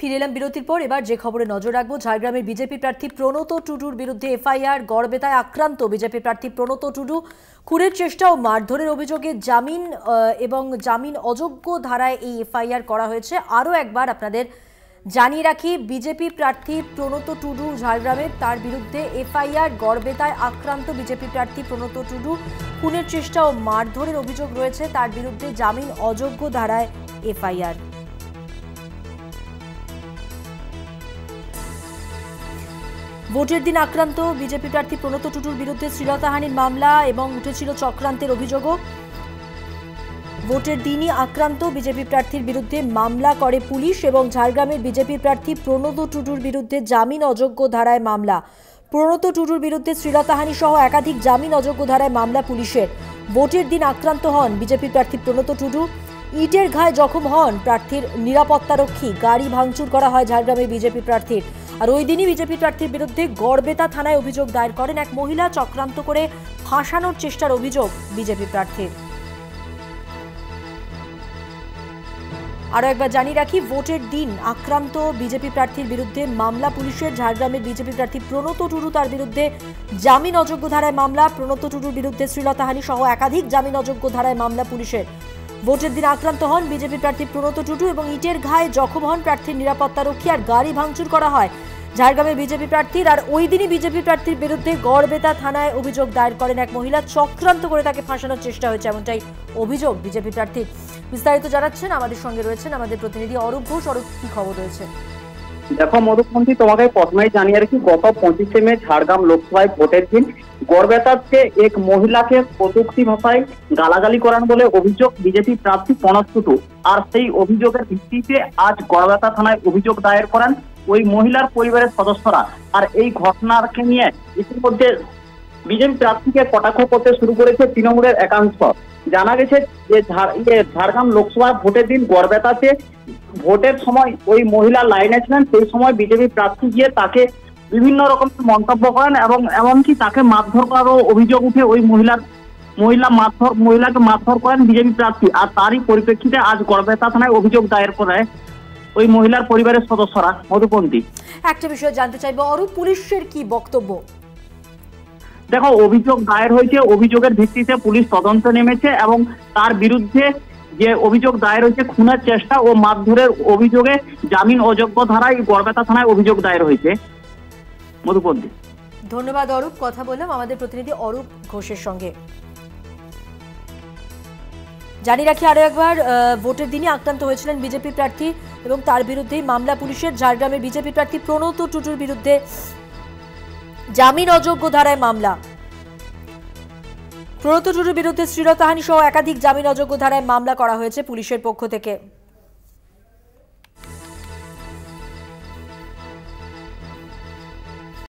ফিরে এলাম বিরতির পর। এবার যে খবরে নজর রাখবো, ঝাড়গ্রামের বিজেপি প্রার্থী প্রণত টুডুর বিরুদ্ধে এফআইআর। গড়বেতায় আক্রান্ত বিজেপি প্রার্থী প্রণত টুডু খুনের চেষ্টা ও মারধরের অভিযোগে জামিন অযোগ্য ধারায় এই এফআইআর করা হয়েছে। আরও একবার আপনাদের জানিয়ে রাখি, বিজেপি প্রার্থী প্রণত টুডু ঝাড়গ্রামের, তার বিরুদ্ধে এফআইআর। গড়বেতায় আক্রান্ত বিজেপি প্রার্থী প্রণত টুডু খুনের চেষ্টা ও মারধরের অভিযোগ রয়েছে, তার বিরুদ্ধে জামিন অযোগ্য ধারায় এফআইআর। ভোটের দিন আক্রান্ত বিজেপি প্রার্থী প্রণত টুডুর বিরুদ্ধে শ্লীলতাহানির মামলা এবং উঠেছিল চক্রান্তের অভিযোগও। ভোটের দিনই আক্রান্ত বিজেপি প্রার্থীর বিরুদ্ধে মামলা করে পুলিশ এবং ঝাড়গ্রামের বিজেপি প্রার্থী প্রণত টুডুর বিরুদ্ধে জামিন অযোগ্য ধারায় মামলা। প্রণত টুডুর বিরুদ্ধে শ্লীলতাহানি সহ একাধিক জামিন অযোগ্য ধারায় মামলা পুলিশের। ভোটের দিন আক্রান্ত হন বিজেপি প্রার্থী প্রণত টুডু। ইটের ঘায়ে জখম হন প্রার্থীর নিরাপত্তারক্ষী। গাড়ি ভাঙচুর করা হয় ঝাড়গ্রামের বিজেপি প্রার্থীর। আর ওই দিনই বিজেপি প্রার্থীর বিরুদ্ধে গড়বেতা থানায় অভিযোগ দায়ের করেন এক মহিলা। চক্রান্ত করে ফাঁসানোর চেষ্টার অভিযোগ বিজেপি প্রার্থীর। আরও একবার জানিয়ে রাখি, ভোটের দিন আক্রান্ত বিজেপি প্রার্থীর বিরুদ্ধে মামলা পুলিশের। ঝাড়গ্রামের বিজেপি প্রার্থী প্রণত টুডু, তার বিরুদ্ধে জামিন অযোগ্য ধারায় মামলা। প্রণত টুডুর বিরুদ্ধে শ্লীলতাহানি সহ একাধিক জামিন অযোগ্য ধারায় মামলা পুলিশের। ভোটের দিন আক্রান্ত হন বিজেপি প্রার্থী প্রণত টুডু এবং ইটের ঘায়ে জখম হন প্রার্থীর নিরাপত্তারক্ষী। আর গাড়ি ভাঙচুর করা হয় ঝাড়গ্রামের বিজেপি প্রার্থীর। আর ওই দিনই বিজেপি প্রার্থীর বিরুদ্ধে গড়বেতা থানায় অভিযোগ দায়ের করেন এক মহিলা। চক্রান্ত করে তাকে ফাঁসানোর চেষ্টা হয়েছে, এমনটাই অভিযোগ বিজেপি প্রার্থীর। বিস্তারিত জানাচ্ছেন আমাদের সঙ্গে রয়েছেন আমাদের প্রতিনিধি অরূপ ঘোষ। অরূপ, কি খবর রয়েছে? দেখো মধুপন্থী, তোমাকে প্রথমেই জানিয়ে রাখি, গত 25শে মে ঝাড়গ্রাম লোকসভায় ভোটের দিন গড়বেতাতে এক মহিলাকে কটূক্তি ভাষায় গালাগালি করান বলে অভিযোগ বিজেপি প্রার্থী প্রণত টুডু। আর সেই অভিযোগের ভিত্তিতে আজ গড়বেতা থানায় অভিযোগ দায়ের করেন ওই মহিলার পরিবারের সদস্যরা। আর এই ঘটনাকে নিয়ে ইতিমধ্যে বিজেপি প্রার্থীকে কটাক্ষ করতে শুরু করেছে তৃণমূলের একাংশ। জানা গেছে যে ঝাড়গ্রাম লোকসভা ভোটের দিন গড়বেতাতে ভোটের সময় ওই মহিলা লাইনে ছিলেন। সেই সময় বিজেপি প্রার্থী গিয়ে তাকে বিভিন্ন রকম মন্তব্য করেন এবং এমনকি তাকে মারধর করারও অভিযোগ উঠে। ওই মহিলাকে মারধর করেন বিজেপি প্রার্থী। আর তারই পরিপ্রেক্ষিতে আজ গড়বেতা থানায় অভিযোগ দায়ের করে ওই মহিলার পরিবারের সদস্যরা। মধুপন্থী, একটা বিষয় জানতে চাইবো অরূপ, পুলিশের কি বক্তব্য? দেখো, অভিযোগ দায়ের হয়েছে, অভিযোগের ভিত্তিতে পুলিশ তদন্ত নেমেছে এবং তার বিরুদ্ধে যে অভিযোগ দায়ের হয়েছে খুনের চেষ্টা ও মারধরের অভিযোগে জামিন অযোগ্য ধারায় গড়বেতা থানায় অভিযোগ দায়ের হয়েছে। মধুপন্থী, ধন্যবাদ অরূপ। কথা বললাম আমাদের প্রতিনিধি অরূপ ঘোষের সঙ্গে। জানিয়ে রাখি আরো একবার, ভোটের দিনই আক্রান্ত হয়েছিলেন বিজেপি প্রার্থী এবং তার বিরুদ্ধেই মামলা পুলিশের। ঝাড়গ্রামের বিজেপি প্রার্থী প্রণত টুডুর বিরুদ্ধে জামিন অযোগ্য ধারায় মামলা। প্রণত টুডুর বিরুদ্ধে শ্লীলতাহানি সহ একাধিক জামিন অযোগ্য ধারায় মামলা করা হয়েছে পুলিশের পক্ষ থেকে।